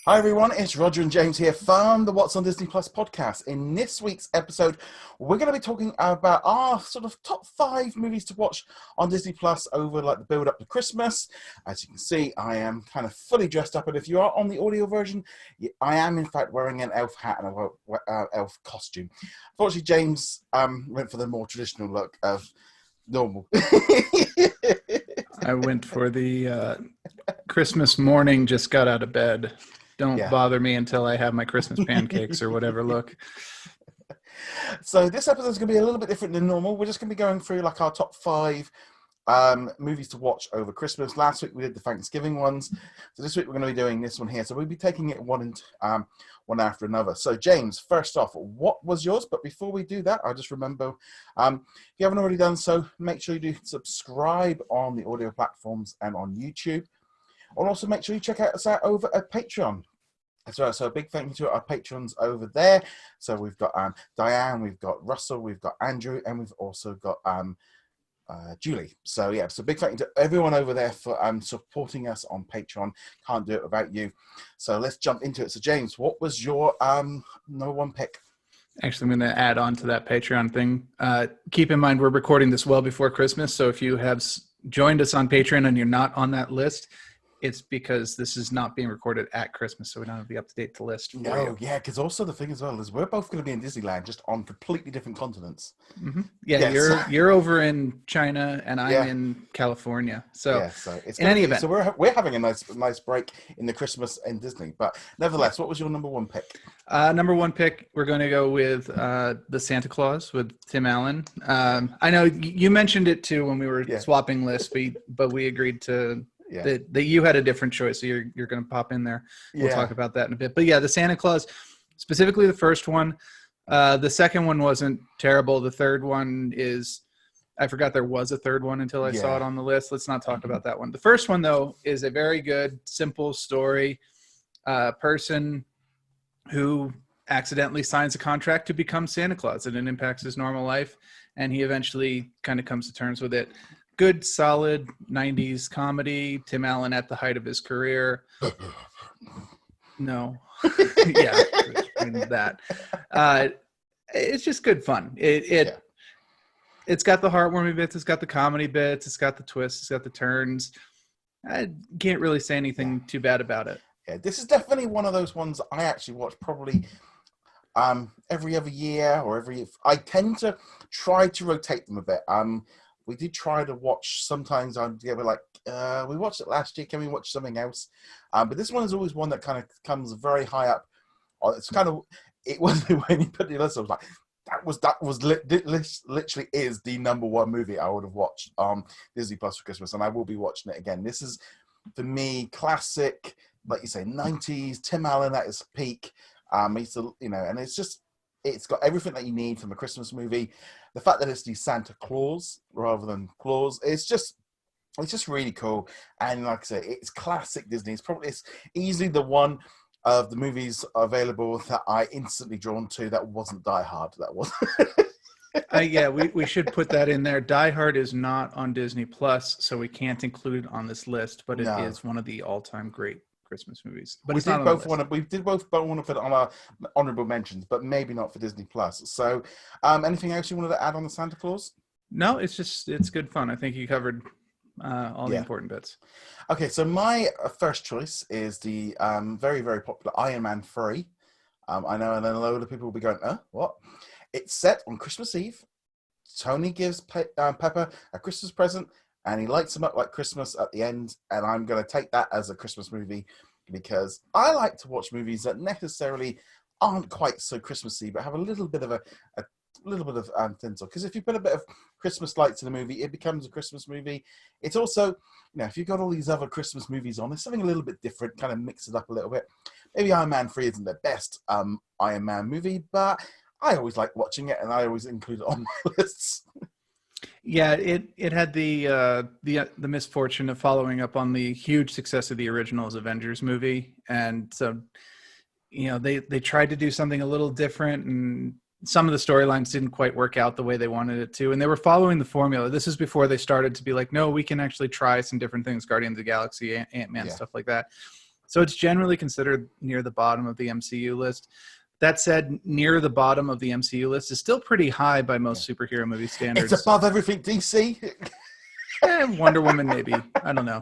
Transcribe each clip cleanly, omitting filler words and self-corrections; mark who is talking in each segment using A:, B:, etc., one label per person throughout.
A: Hi everyone, it's Roger and James here from the What's on Disney Plus podcast. In this week's episode, we're going to be talking about our sort of top 5 movies to watch on Disney Plus over like the build up to Christmas. As you can see, I am kind of fully dressed up, and if you are on the audio version, I am in fact wearing an elf hat and a elf costume. Unfortunately, James went for the more traditional look of normal.
B: I went for the Christmas morning, just got out of bed. Don't bother me until I have my Christmas pancakes or whatever look.
A: So this episode is going to be a little bit different than normal. We're just going to be going through like our top 5 movies to watch over Christmas. Last week we did the Thanksgiving ones. So this week we're going to be doing this one here. So we'll be taking it one after another. So James, first off, what was yours? But before we do that, I just remember, if you haven't already done so, make sure you do subscribe on the audio platforms and on YouTube. And also make sure you check us out over at Patreon as well. So a big thank you to our patrons over there. So we've got Diane, we've got Russell, we've got Andrew, and we've also got Julie. So yeah, so big thank you to everyone over there for supporting us on Patreon. Can't do it without you. So let's jump into it. So James, what was your number 1 pick?
B: Actually, I'm going to add on to that Patreon thing. Keep in mind, we're recording this well before Christmas. So if you have joined us on Patreon and you're not on that list, it's because this is not being recorded at Christmas, so we don't have the up-to-date list for you.
A: Yeah, because also the thing as well is we're both going to be in Disneyland, just on completely different continents.
B: Mm-hmm. Yeah, yes. You're over in China, and I'm in California. So,
A: so it's
B: in any event,
A: so we're having a nice break in the Christmas in Disney. But nevertheless, what was your number 1 pick?
B: Number 1 pick, we're going to go with the Santa Claus with Tim Allen. I know you mentioned it too when we were swapping lists, but we agreed to. Yeah. That you had a different choice, so you're going to pop in there. We'll talk about that in a bit. But yeah, the Santa Claus, specifically the first one. The second one wasn't terrible. The third one is, I forgot there was a third one until I saw it on the list. Let's not talk about that one. The first one, though, is a very good, simple story. Person who accidentally signs a contract to become Santa Claus, and it impacts his normal life, and he eventually kind of comes to terms with it. Good, solid 90s comedy. Tim Allen at the height of his career. No. Yeah, that. It's just good fun. It's got the heartwarming bits. It's got the comedy bits. It's got the twists. It's got the turns. I can't really say anything too bad about it.
A: Yeah, this is definitely one of those ones I actually watch probably every other year or I tend to try to rotate them a bit. We did try to watch sometimes together, like we watched it last year. Can we watch something else? But this one is always one that kind of comes very high up. It's kind of, it was when you put the list, I was like, that was literally is the number 1 movie I would have watched on Disney Plus for Christmas, and I will be watching it again. This is, for me, classic, like you say, 90s Tim Allen at his peak. And it's got everything that you need from a Christmas movie. The fact that it's the Santa Claus rather than Claus, it's just really cool. And like I say, it's classic Disney. It's easily the one of the movies available that I instantly drawn to that wasn't Die Hard. That was.
B: We should put that in there. Die Hard is not on Disney Plus, so we can't include it on this list, but it is one of the all-time great Christmas movies. But
A: we did both want to put it on our honorable mentions, but maybe not for Disney Plus. So anything else you wanted to add on the Santa Claus?
B: No, it's good fun. I think you covered all the important bits.
A: Okay, so my first choice is the very, very popular Iron Man 3. I know, and then a load of people will be going, what? It's set on Christmas Eve. Tony gives Pepper a Christmas present, and he lights them up like Christmas at the end, and I'm going to take that as a Christmas movie because I like to watch movies that necessarily aren't quite so Christmassy, but have a little bit of tinsel. Because if you put a bit of Christmas lights in a movie, it becomes a Christmas movie. It's also, if you've got all these other Christmas movies on, there's something a little bit different, kind of mix it up a little bit. Maybe Iron Man 3 isn't the best Iron Man movie, but I always like watching it, and I always include it on my lists.
B: Yeah, it had the misfortune of following up on the huge success of the originals Avengers movie, and so they tried to do something a little different, and some of the storylines didn't quite work out the way they wanted it to, and they were following the formula. This is before they started to be like, no, we can actually try some different things, Guardians of the Galaxy, Ant-Man, stuff like that. So it's generally considered near the bottom of the MCU list. That said, near the bottom of the MCU list is still pretty high by most superhero movie standards.
A: It's above everything DC.
B: Wonder Woman, maybe. I don't know.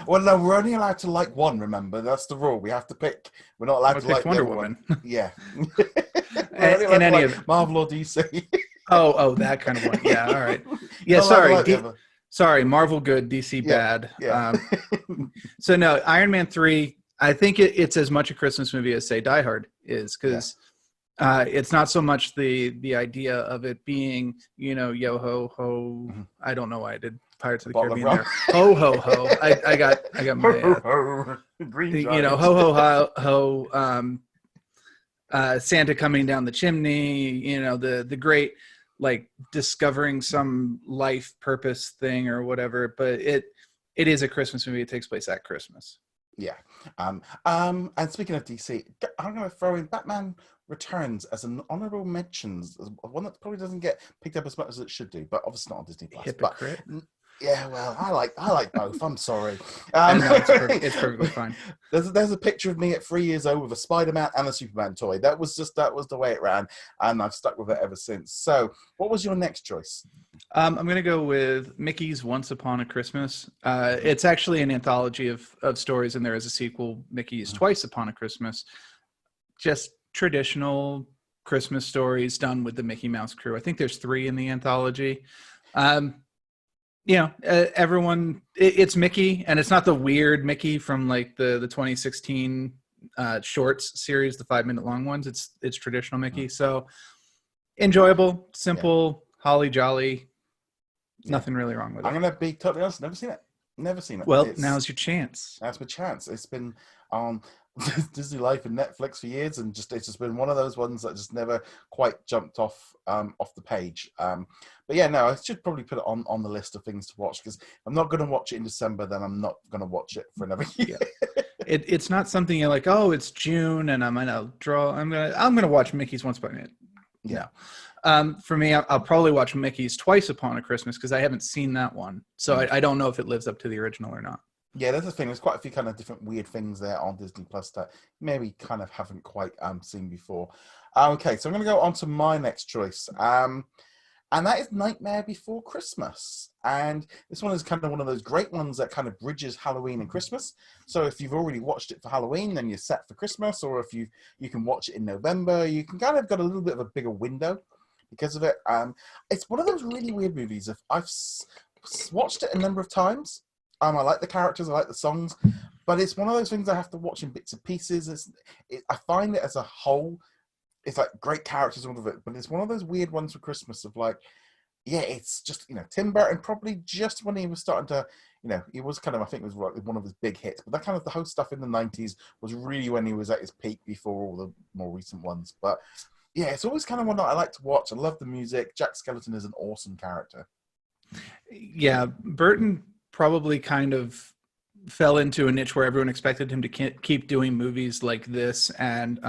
A: Well, no, we're only allowed to like one. Remember, that's the rule. We have to pick. We're not allowed to like
B: Wonder
A: the other
B: Woman.
A: One. Yeah.
B: In any of
A: Marvel or DC.
B: Oh, that kind of one. Yeah. All right. Yeah. Sorry. Sorry. Marvel good, DC bad.
A: Yeah.
B: So no, Iron Man 3. I think it's as much a Christmas movie as say Die Hard is, because it's not so much the idea of it being, yo ho ho.
A: Mm-hmm.
B: I don't know why I did Pirates of the Caribbean there. Ho ho ho. I got my
A: green
B: ho ho ho. Santa coming down the chimney. The great like discovering some life purpose thing or whatever. But it is a Christmas movie. It takes place at Christmas.
A: Yeah. And speaking of DC, I'm going to throw in Batman Returns as an honorable mentions, one that probably doesn't get picked up as much as it should do, but obviously not on Disney Plus.
B: Hypocrite.
A: But yeah, well, I like both. I'm sorry.
B: It's perfectly fine.
A: There's a picture of me at 3 years old with a Spider-Man and a Superman toy. That was the way it ran, and I've stuck with it ever since. So, what was your next choice?
B: I'm going to go with Mickey's Once Upon a Christmas. It's actually an anthology of stories, and there is a sequel, Mickey's Twice Upon a Christmas. Just traditional Christmas stories done with the Mickey Mouse crew. I think there's 3 in the anthology. Everyone, it's Mickey, and it's not the weird Mickey from like the 2016 shorts series, the 5-minute long ones. It's traditional Mickey. So enjoyable, simple, holly jolly. Nothing really wrong with it.
A: I'm going to be totally honest. Never seen it.
B: Well, now's your chance.
A: Now's my chance. It's been on Disney Life and Netflix for years, and it's just been one of those ones that just never quite jumped off the page. But yeah, no, I should probably put it on the list of things to watch, because I'm not going to watch it in December, then I'm not going to watch it for another year.
B: It's not something you're like, oh, it's June and I'm gonna watch Mickey's Once Upon a Minute.
A: Yeah.
B: For me, I'll probably watch Mickey's Twice Upon a Christmas, because I haven't seen that one, so I don't know if it lives up to the original or not.
A: Yeah, that's the thing. There's quite a few kind of different weird things there on Disney Plus that maybe kind of haven't quite seen before. Okay, so I'm going to go on to my next choice. And that is Nightmare Before Christmas. And this one is kind of one of those great ones that kind of bridges Halloween and Christmas. So if you've already watched it for Halloween, then you're set for Christmas. Or if you can watch it in November, you can kind of got a little bit of a bigger window because of it. It's one of those really weird movies. I've watched it a number of times. I like the characters, I like the songs, but it's one of those things I have to watch in bits and pieces. I find it as a whole, it's like great characters, all of it, but it's one of those weird ones for Christmas of like, yeah, it's just, Tim Burton probably just when he was starting to, he was kind of, I think it was one of his big hits, but that kind of the whole stuff in the 90s was really when he was at his peak before all the more recent ones. But yeah, it's always kind of one that I like to watch. I love the music. Jack Skellington is an awesome character.
B: Yeah, Burton probably kind of fell into a niche where everyone expected him to keep doing movies like this and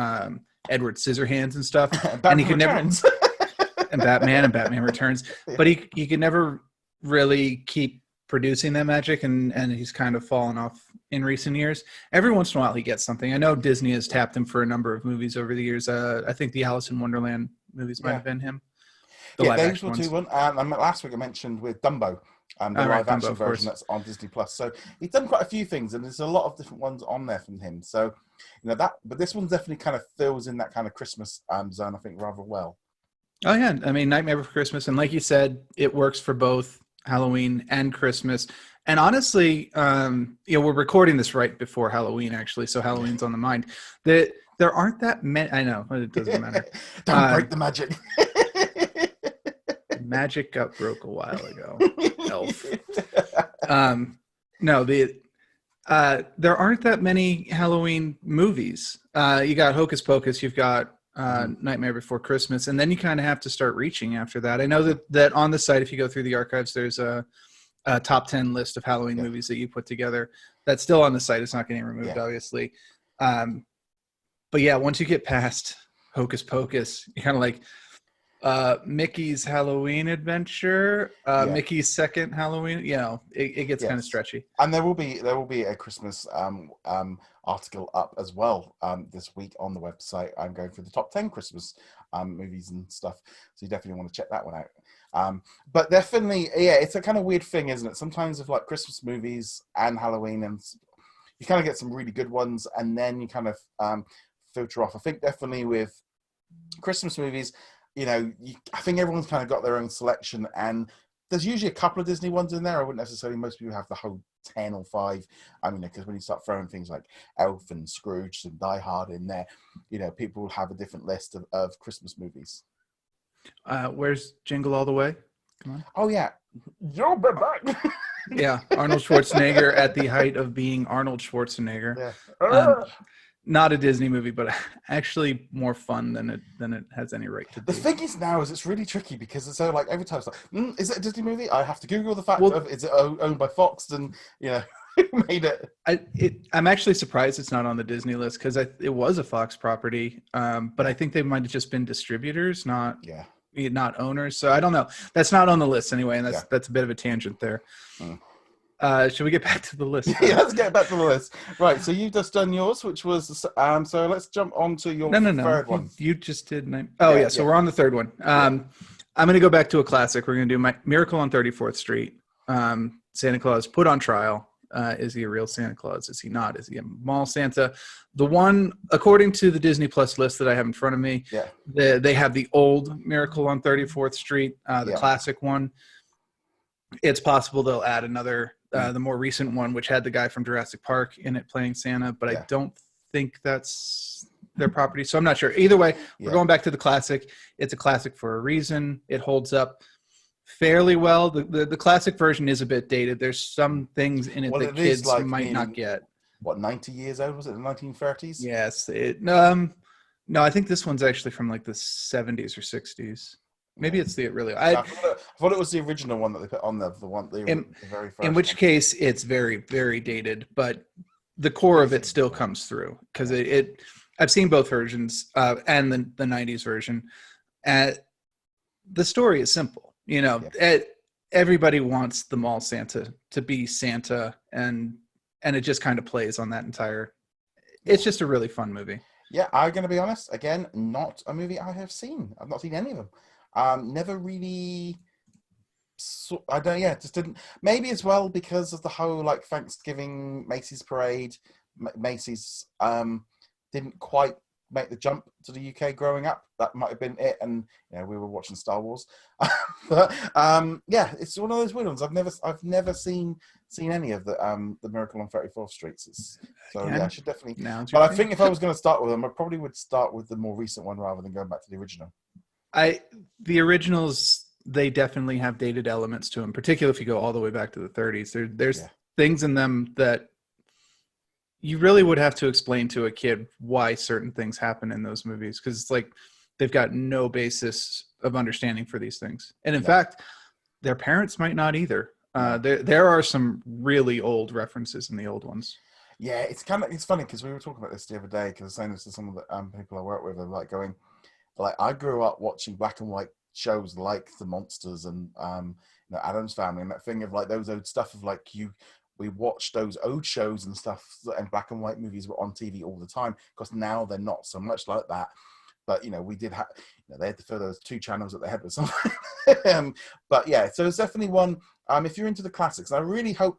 B: Edward Scissorhands and stuff. And he could
A: Returns.
B: never and Batman Returns. But he could never really keep producing that magic, and he's kind of fallen off in recent years. Every once in a while he gets something. I know Disney has tapped him for a number of movies over the years. I think the Alice in Wonderland movies might have been him.
A: Those were 2 ones. Last week I mentioned with Dumbo. The live action version that's on Disney Plus. So he's done quite a few things, and there's a lot of different ones on there from him. So but this one definitely kind of fills in that kind of Christmas zone, I think, rather well.
B: Oh yeah, I mean, Nightmare Before Christmas, and like you said, it works for both Halloween and Christmas. And honestly, we're recording this right before Halloween, actually, so Halloween's on the mind. There aren't that many. I know it doesn't matter.
A: Don't break the magic.
B: Magic got broke a while ago. Elf. No, there aren't that many Halloween movies. You got Hocus Pocus, you've got Nightmare Before Christmas, and then you kind of have to start reaching after that. I know that on the site, if you go through the archives, there's a top 10 list of Halloween movies that you put together. That's still on the site. It's not getting removed, obviously. But yeah, once you get past Hocus Pocus, you're kind of like, Mickey's Halloween Adventure,
A: Yeah.
B: Mickey's Second Halloween. You know, it gets kind of
A: Yes.
B: stretchy.
A: And there will be a Christmas article up as well this week on the website. I'm going through the top 10 Christmas movies and stuff, so you definitely want to check that one out. But definitely, yeah, it's a kind of weird thing, isn't it? Sometimes with like Christmas movies and Halloween, and you kind of get some really good ones, and then you kind of filter off. I think definitely with Christmas movies, I think everyone's kind of got their own selection, and there's usually a couple of Disney ones in there. I wouldn't necessarily, most people have the whole 10 or 5. I mean, because when you start throwing things like Elf and Scrooge and Die Hard in there, people will have a different list of Christmas movies.
B: Where's Jingle All the Way? Come on.
A: Oh, yeah. You'll be back.
B: Yeah, Arnold Schwarzenegger at the height of being Arnold Schwarzenegger.
A: Yeah.
B: Not a Disney movie, but actually more fun than it has any right to be.
A: The thing is now is it's really tricky because it's so like every time it's like, is it a Disney movie? I have to Google the fact of is it owned by Fox and who made it?
B: I'm actually surprised it's not on the Disney list because it was a Fox property, but I think they might have just been distributors, not owners. So I don't know. That's not on the list anyway, and that's a bit of a tangent there. Should we get back to the list?
A: Yeah, let's get back to the list. Right, so you've just done yours, which was so let's jump on to your third one.
B: You just did so we're on the third one. I'm going to go back to a classic. We're going to do my Miracle on 34th Street. Santa Claus put on trial. Is he a real Santa Claus? Is he not? Is he a mall Santa? The one, according to the Disney Plus list that I have in front of me, they have the old Miracle on 34th Street, the classic one. It's possible they'll add another, the more recent one, which had the guy from Jurassic Park in it playing Santa, but I don't think that's their property. So I'm not sure. Either way, we're going back to the classic. It's a classic for a reason. It holds up fairly well. The classic version is a bit dated. There's some things in it that kids might not get.
A: What, 90 years old? Was it the 1930s?
B: Yes. No, I think this one's actually from like the 70s or 60s. Maybe it's the really.
A: I thought it was the original one that they put on the very first.
B: In which case, it's very, very dated, but the core of it still comes through because I've seen both versions and the 90s version. The story is simple. Everybody wants the mall Santa to be Santa, and it just kind of plays on that entire. It's just a really fun movie.
A: Yeah, I'm going to be honest. Again, not a movie I have seen. I've not seen any of them. Never really. I don't. Yeah, just didn't. Maybe as well because of the whole like Thanksgiving Macy's parade. Macy's didn't quite make the jump to the UK growing up. That might have been it, and we were watching Star Wars. But it's one of those weird ones. I've never seen any of the Miracle on 34th Street. I should definitely. But I think if I was going to start with them, I probably would start with the more recent one rather than going back to the original.
B: The originals, they definitely have dated elements to them, particularly if you go all the way back to the 30s. There's things in them that you really would have to explain to a kid why certain things happen in those movies, because it's like they've got no basis of understanding for these things. And in fact, their parents might not either. There are some really old references in the old ones.
A: Yeah, it's funny because we were talking about this the other day because I was saying this to some of the people I work with, are like going, like, I grew up watching black and white shows like The Monsters and Addams Family, and that thing of like those old stuff of like we watched those old shows and stuff, and black and white movies were on TV all the time, because now they're not so much like that. But we did have, they had to fill those 2 channels that they had with something. But yeah, so it's definitely one. If you're into the classics, I really hope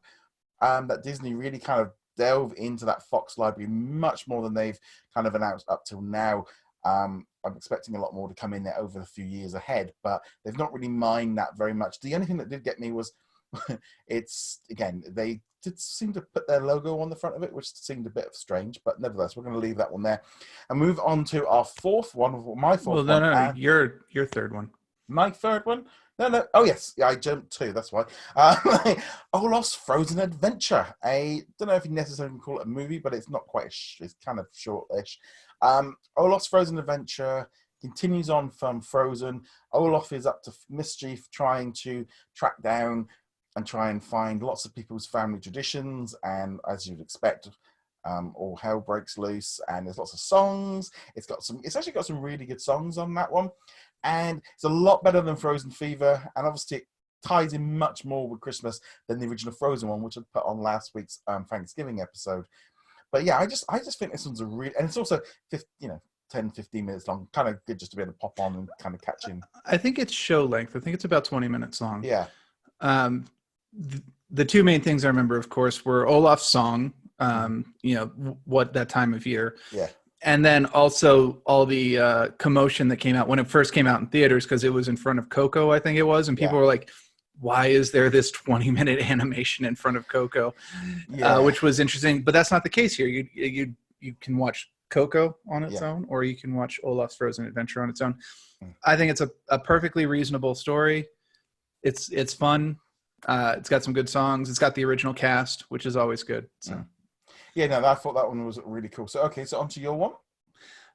A: that Disney really kind of delve into that Fox library much more than they've kind of announced up till now. I'm expecting a lot more to come in there over the few years ahead, but they've not really mined that very much. The only thing that did get me was they did seem to put their logo on the front of it, which seemed a bit strange, but nevertheless, we're going to leave that one there and move on to our fourth one. My fourth one.
B: No, your third one.
A: My third one? No. Oh, yes. Yeah, I jumped 2. That's why. Olaf's Frozen Adventure. I don't know if you necessarily call it a movie, but it's not quite. It's kind of shortish. Olaf's Frozen Adventure continues on from Frozen. Olaf is up to mischief, trying to track down and try and find lots of people's family traditions. And as you'd expect, all hell breaks loose, and there's lots of songs. It's actually got some really good songs on that one. and it's a lot better than Frozen Fever, and obviously it ties in much more with Christmas than the original Frozen one, which I put on last week's Thanksgiving episode. But yeah, I just think this one's a really, and it's also 10, 15 minutes long, kind of good just to be able to pop on and kind of catch in.
B: I think it's show length. I think it's about 20 minutes long.
A: Yeah.
B: The two main things I remember, of course, were Olaf's song, what that time of year.
A: Yeah.
B: And then also all the commotion that came out when it first came out in theaters, because it was in front of Coco, I think it was. And people were like, why is there this 20-minute animation in front of Coco? Which was interesting. But that's not the case here. You can watch Coco on its own, or you can watch Olaf's Frozen Adventure on its own. I think it's a perfectly reasonable story. It's fun. It's got some good songs. It's got the original cast, which is always good. So.
A: Yeah, no, I thought that one was really cool. So, okay, so on to your one.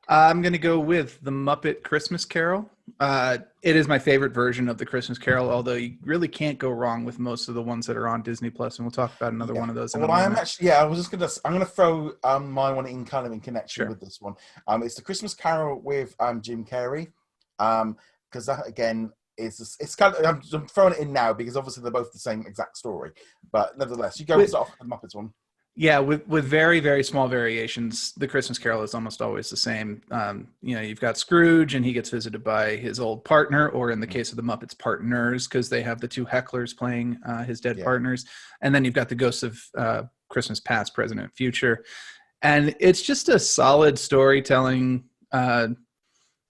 B: I'm going to go with The Muppet Christmas Carol. It is my favorite version of the Christmas Carol, although you really can't go wrong with most of the ones that are on Disney Plus, and we'll talk about another one of those in a moment.
A: I'm going to throw my one in kind of in connection with this one. It's The Christmas Carol with Jim Carrey, because that, again, it's kind of, I'm throwing it in now because obviously they're both the same exact story, but nevertheless, you go with the Muppets one.
B: Yeah, with very, very small variations. The Christmas Carol is almost always the same. You've got Scrooge, and he gets visited by his old partner, or in the case of the Muppets, partners, because they have the two hecklers playing his dead partners. And then you've got the ghosts of Christmas past, present, and future. And it's just a solid storytelling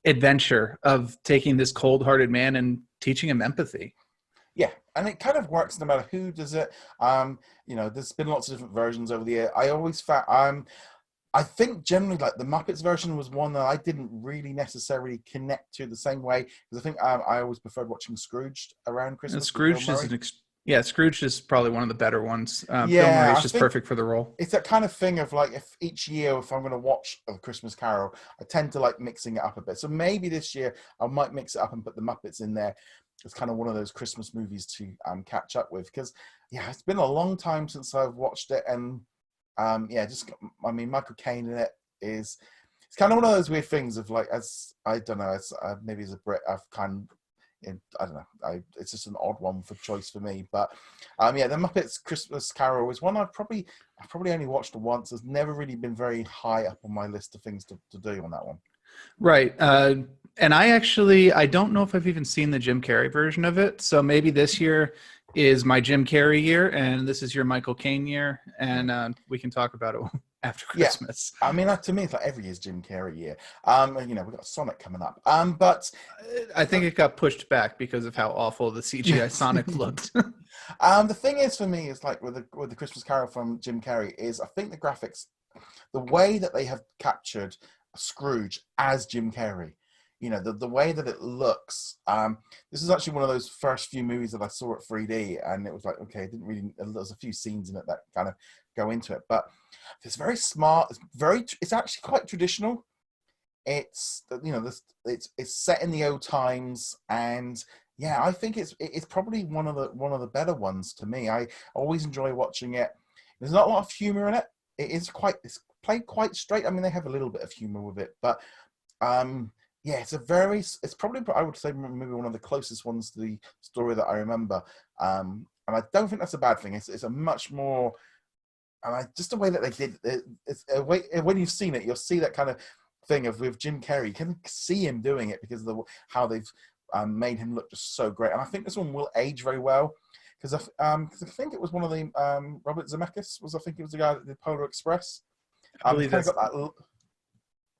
B: adventure of taking this cold-hearted man and teaching him empathy.
A: Yeah, and it kind of works no matter who does it. There's been lots of different versions over the year. I always found, I think generally like the Muppets version was one that I didn't really necessarily connect to the same way, because I think I always preferred watching Scrooge around Christmas.
B: Scrooge Scrooge is probably one of the better ones. Bill Murray is just perfect for the role. It's
A: that kind of thing of like, if each year, if I'm going to watch A Christmas Carol, I tend to like mixing it up a bit. So maybe this year I might mix it up and put the Muppets in there. It's kind of one of those Christmas movies to catch up with, because it's been a long time since I've watched it, and Michael Caine in it it's kind of one of those weird things of like, maybe as a Brit I've kind of, I don't know, it's just an odd one for choice for me, but the Muppets Christmas Carol is one I've probably only watched once. There's never really been very high up on my list of things to do on that one.
B: Right. And I don't know if I've even seen the Jim Carrey version of it. So maybe this year is my Jim Carrey year, and this is your Michael Caine year, and we can talk about it after Christmas.
A: Yeah. I mean, to me, it's like every year's Jim Carrey year. We've got Sonic coming up. But
B: I think it got pushed back because of how awful the CGI Sonic looked.
A: The thing is, for me, is like with the Christmas Carol from Jim Carrey, is I think the graphics, the way that they have captured Scrooge as Jim Carrey, the way that it looks. This is actually one of those first few movies that I saw at 3D, and it was like, okay, there's a few scenes in it that kind of go into it, but it's very smart. It's actually quite traditional. It's it's set in the old times, and I think it's probably one of the better ones to me. I always enjoy watching it. There's not a lot of humor in it. It's played quite straight. I mean, they have a little bit of humor with it, but it's probably, I would say, maybe one of the closest ones to the story that I remember. And I don't think that's a bad thing. It's a much more, just the way that they did it. It's a way, when you've seen it, you'll see that kind of thing of with Jim Carrey. You can see him doing it because of how they've made him look just so great. And I think this one will age very well, because I think it was one of the Robert Zemeckis I think it was the guy that did Polar Express.
B: I believe that's...
A: got that.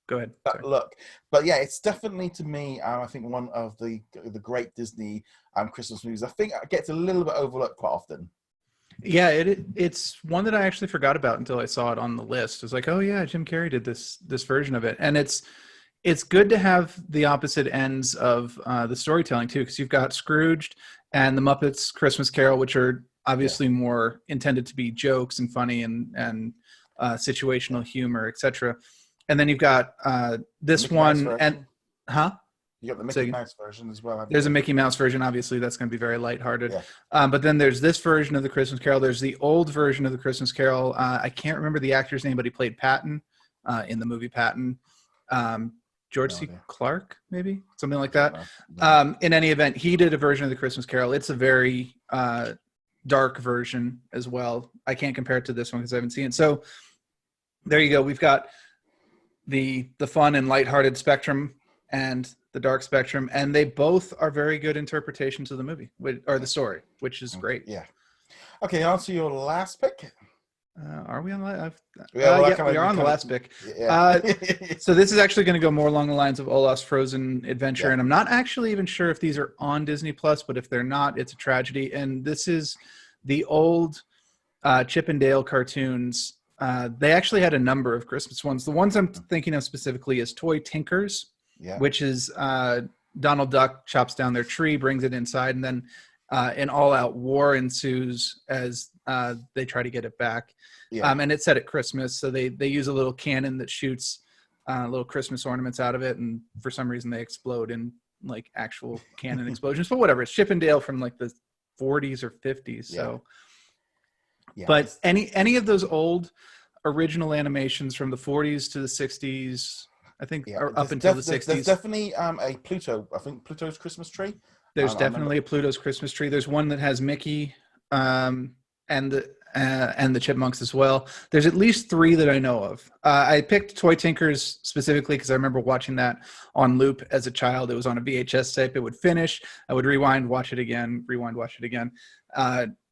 B: Go ahead.
A: That look, but it's definitely, to me, I think one of the great Disney Christmas movies. I think it gets a little bit overlooked quite often.
B: Yeah, it's one that I actually forgot about until I saw it on the list. It's like, oh yeah, Jim Carrey did this version of it, and it's good to have the opposite ends of the storytelling too, because you've got Scrooged and the Muppets Christmas Carol, which are obviously more intended to be jokes and funny and situational humor, etc. And then you've got this one, and
A: you got the Mickey Mouse version as well.
B: There's a Mickey Mouse version. Obviously, that's going to be very lighthearted. Yeah. But then there's this version of the Christmas Carol. There's the old version of the Christmas Carol. I can't remember the actor's name, but he played Patton in the movie Patton. George C. Clark, maybe something like that.
A: No.
B: In any event, he did a version of the Christmas Carol. It's a very dark version as well. I can't compare it to this one because I haven't seen it. So there you go. We've got the fun and lighthearted spectrum and the dark spectrum, and they both are very good interpretations of the movie or the story, which is great.
A: Yeah. Okay, on to your last pick.
B: Are we on the
A: we are
B: on the last pick.
A: Yeah.
B: So this is actually going to go more along the lines of Olaf's Frozen Adventure,
A: Yeah.
B: and I'm not actually even sure if these are on Disney Plus, but if they're not, it's a tragedy. And this is the old Chip and Dale cartoons. They actually had a number of Christmas ones. The ones I'm thinking of specifically is Toy Tinkers, which is Donald Duck chops down their tree, brings it inside, and then an all-out war ensues as they try to get it back. And it's set at Christmas, so they use a little cannon that shoots little Christmas ornaments out of it, and for some reason they explode in like actual cannon explosions. But whatever, it's Chip and Dale from like the 40s or 50s. So, but any of those old original animations from the 40s to the 60s, I think, or up until the 60s.
A: There's definitely a Pluto. I think Pluto's Christmas Tree.
B: There's definitely a Pluto's Christmas Tree. There's one that has Mickey and the Chipmunks as well. There's at least 3 that I know of. I picked Toy Tinkers specifically because I remember watching that on loop as a child. It was on a VHS tape. It would finish. I would rewind, watch it again, rewind, watch it again.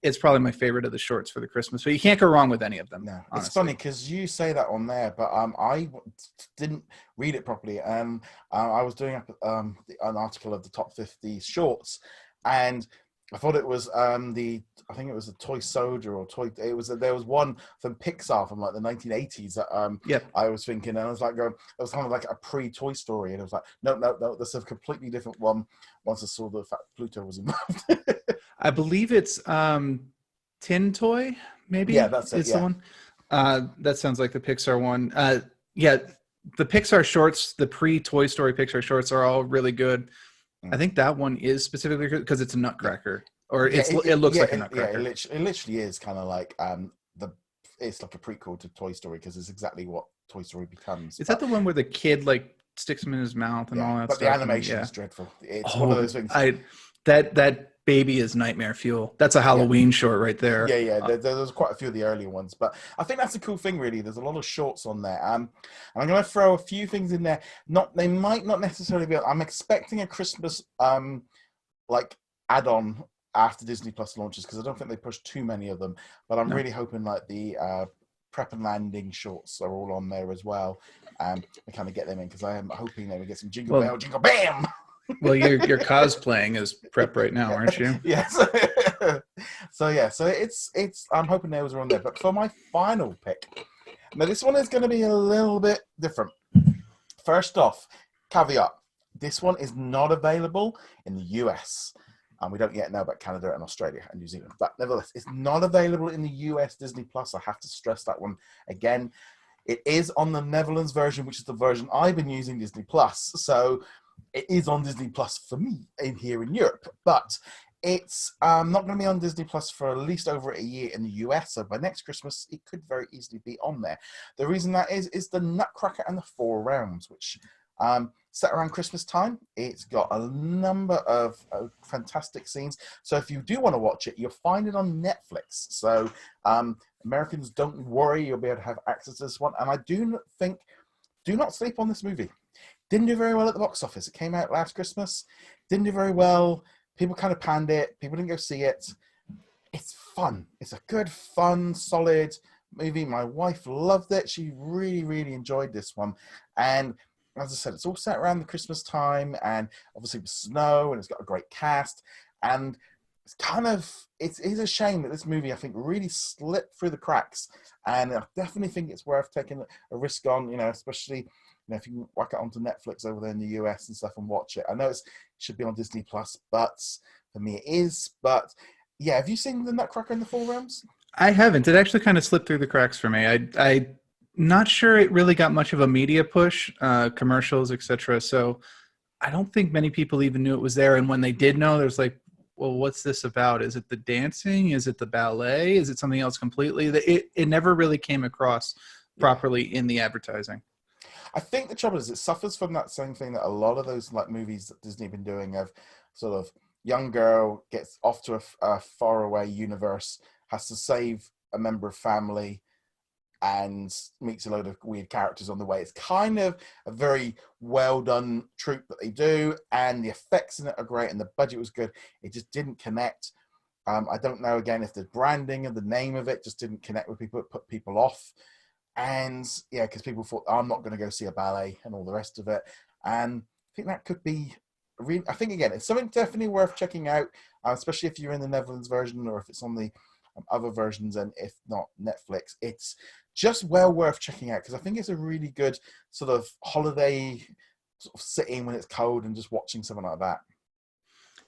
B: It's probably my favorite of the shorts for the Christmas, but you can't go wrong with any of them.
A: No, honestly. It's funny because you say that on there, but I didn't read it properly, and I was doing an article of the top 50 shorts, and I thought it was I think it was the Toy Soldier or Toy. It was there was one from Pixar from like the 1980s that I was thinking, and I was like going, it was kind of like a pre-Toy Story, and it was like no, that's a completely different one. Once I saw the fact Pluto was involved.
B: I believe it's Tin Toy, maybe.
A: Yeah, that's it.
B: The one. That sounds like the Pixar one. The Pixar shorts, the pre-Toy Story Pixar shorts are all really good. I think that one is specifically because it's a Nutcracker, or it looks like a Nutcracker.
A: Yeah, it literally is kind of like it's like a prequel to Toy Story because it's exactly what Toy Story becomes.
B: Is that the one where the kid like sticks him in his mouth and all that stuff?
A: But the animation is dreadful. It's one of those things.
B: That baby is nightmare fuel. That's a Halloween short right there.
A: Yeah. There's quite a few of the earlier ones, but I think that's a cool thing. Really, there's a lot of shorts on there. And I'm going to throw a few things in there. They might not necessarily be. I'm expecting a Christmas like add-on after Disney Plus launches because I don't think they push too many of them. But I'm really hoping like the prep and landing shorts are all on there as well. We kind of get them in because I am hoping that we get some jingle bell, jingle bam.
B: Well, you're cosplaying as prep right now, aren't you?
A: Yes. So it's I'm hoping those are on there. But for my final pick, now this one is going to be a little bit different. First off, caveat: this one is not available in the US, and we don't yet know about Canada and Australia and New Zealand. But nevertheless, it's not available in the US Disney Plus. I have to stress that one again. It is on the Netherlands version, which is the version I've been using, Disney Plus. So it is on Disney Plus for me here in Europe, but it's not going to be on Disney Plus for at least over a year in the US. So by next Christmas, it could very easily be on there. The reason that is the Nutcracker and the Four Realms, which set around Christmas time. It's got a number of fantastic scenes. So if you do want to watch it, you'll find it on Netflix. So Americans, don't worry, you'll be able to have access to this one. And I do not sleep on this movie. Didn't do very well at the box office. It came out last Christmas. Didn't do very well. People kind of panned it. People didn't go see it. It's fun. It's a good, fun, solid movie. My wife loved it. She really, really enjoyed this one. And as I said, it's all set around the Christmas time and obviously with snow and it's got a great cast. And it is a shame that this movie, I think, really slipped through the cracks. And I definitely think it's worth taking a risk on, especially if you can whack it onto Netflix over there in the US and stuff and watch it. I know it should be on Disney Plus, but for me it is. But yeah, have you seen the Nutcracker and the Four Realms?
B: I haven't. It actually kind of slipped through the cracks for me. I'm not sure it really got much of a media push, commercials, etc. So I don't think many people even knew it was there. And when they did know, there's like, well, what's this about? Is it the dancing? Is it the ballet? Is it something else completely? It never really came across properly in the advertising.
A: I think the trouble is it suffers from that same thing that a lot of those like movies that Disney have been doing of sort of young girl gets off to a faraway universe, has to save a member of family, and meets a load of weird characters on the way. It's kind of a very well done trope that they do, and the effects in it are great, and the budget was good. It just didn't connect. I don't know again if the branding and the name of it just didn't connect with people, it put people off. And yeah, because people thought, I'm not going to go see a ballet and all the rest of it. And I think that could be really, I think again, it's something definitely worth checking out, especially if you're in the Netherlands version or if it's on the other versions, and if not Netflix. It's just well worth checking out because I think it's a really good sort of holiday sort of sitting when it's cold and just watching something like that.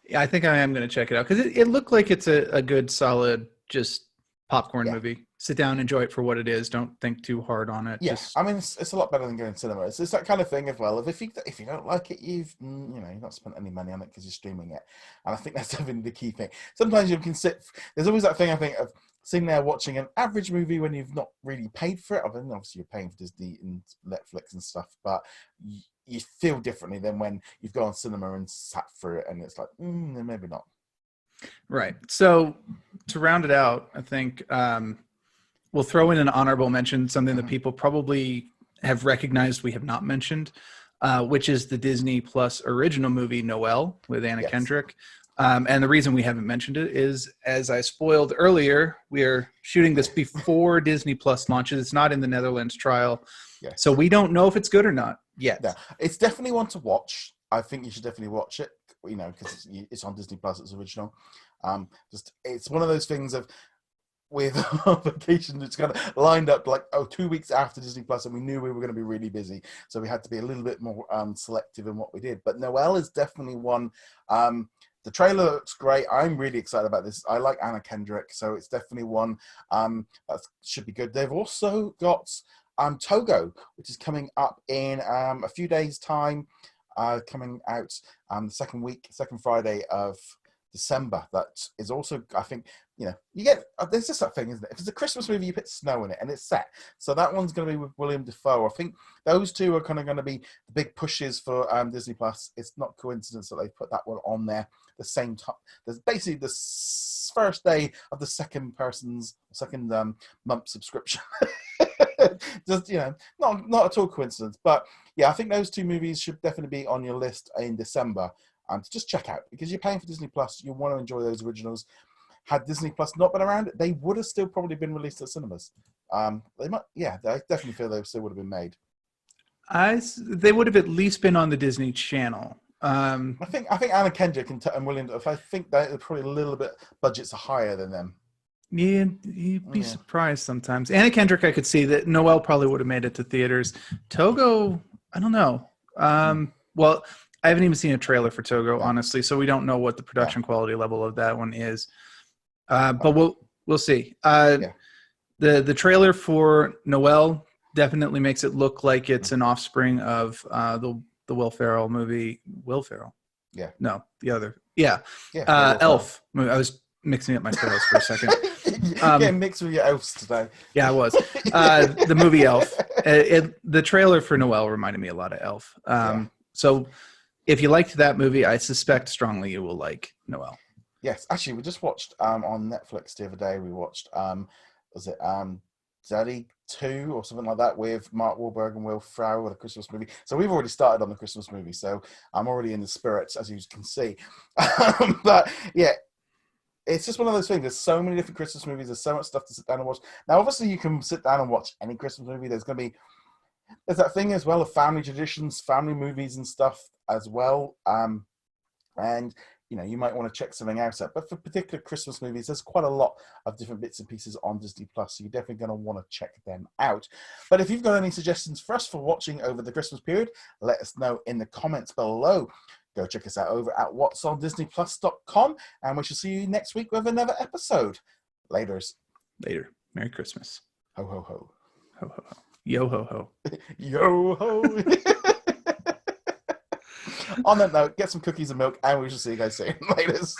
B: Yeah, I think I am going to check it out because it looked like it's a good, solid, just popcorn movie. Sit down, enjoy it for what it is. Don't think too hard on it.
A: Yeah, I mean, it's a lot better than going to cinema. It's that kind of thing as well. If you don't like it, you've not spent any money on it because you're streaming it. And I think that's definitely the key thing. Sometimes you can sit. There's always that thing I think of sitting there watching an average movie when you've not really paid for it. I mean, obviously you're paying for Disney and Netflix and stuff, but you feel differently than when you've gone cinema and sat through it, and it's like maybe not.
B: Right. So to round it out, I think we'll throw in an honorable mention, something that people probably have recognized we have not mentioned, which is the Disney Plus original movie Noelle with Anna Kendrick. And the reason we haven't mentioned it is, as I spoiled earlier, we are shooting this before Disney Plus launches. It's not in the Netherlands trial.
A: Yes.
B: So we don't know if it's good or not yet.
A: Yeah, it's definitely one to watch. I think you should definitely watch it, because it's on Disney Plus. It's original. It's one of those things of with our vacation, it's kind of lined up like 2 weeks after Disney Plus, and we knew we were going to be really busy, so we had to be a little bit more selective in what we did. But Noelle is definitely one. The trailer looks great. I'm really excited about this. I like Anna Kendrick, so it's definitely one that should be good. They've also got Togo, which is coming up in a few days' time, coming out the second Friday of December. That is also, I think, you get, there's just that thing, isn't it? If it's a Christmas movie, you put snow in it and it's set. So that one's going to be with William Dafoe. I think those two are kind of going to be the big pushes for Disney Plus. It's not coincidence that they put that one on there the same time. There's basically the first day of the second month subscription. Just, not at all coincidence. But yeah, I think those two movies should definitely be on your list in December. To just check out, because you're paying for Disney Plus, you want to enjoy those originals. Had Disney Plus not been around, they would have still probably been released at cinemas. I definitely feel they still would have been made.
B: They would have at least been on the Disney Channel.
A: I think Anna Kendrick and William, I think they're probably a little bit, budgets are higher than them.
B: Yeah, you'd be surprised sometimes. Anna Kendrick, I could see that. Noelle probably would have made it to theaters. Togo, I don't know. Well, I haven't even seen a trailer for Togo, honestly, so we don't know what the production quality level of that one is. But we'll see. The trailer for Noelle definitely makes it look like it's an offspring of the Will Ferrell movie. Will Ferrell?
A: Yeah.
B: No, the other. Yeah. Elf. I was mixing up my Ferrells for a second.
A: Getting mixed with your elves today.
B: Yeah, I was. The movie Elf. The trailer for Noelle reminded me a lot of Elf. So if you liked that movie, I suspect strongly you will like Noelle.
A: Yes, actually, we just watched on Netflix the other day. We watched Daddy 2 or something like that with Mark Wahlberg and Will Ferrell, with a Christmas movie. So we've already started on the Christmas movie. So I'm already in the spirits, as you can see. But yeah, it's just one of those things. There's so many different Christmas movies. There's so much stuff to sit down and watch. Now, obviously, you can sit down and watch any Christmas movie. There's that thing as well of family traditions, family movies and stuff as well. And you might want to check something else out. But for particular Christmas movies, there's quite a lot of different bits and pieces on Disney Plus, so you're definitely going to want to check them out. But if you've got any suggestions for us for watching over the Christmas period, let us know in the comments below. Go check us out over at whatsondisneyplus.com, and we shall see you next week with another episode. Laters.
B: Later. Merry Christmas.
A: Ho, ho, ho.
B: Ho, ho, ho. Yo, ho, ho.
A: Yo, ho. On that note, get some cookies and milk, and we shall see you guys soon. Laters.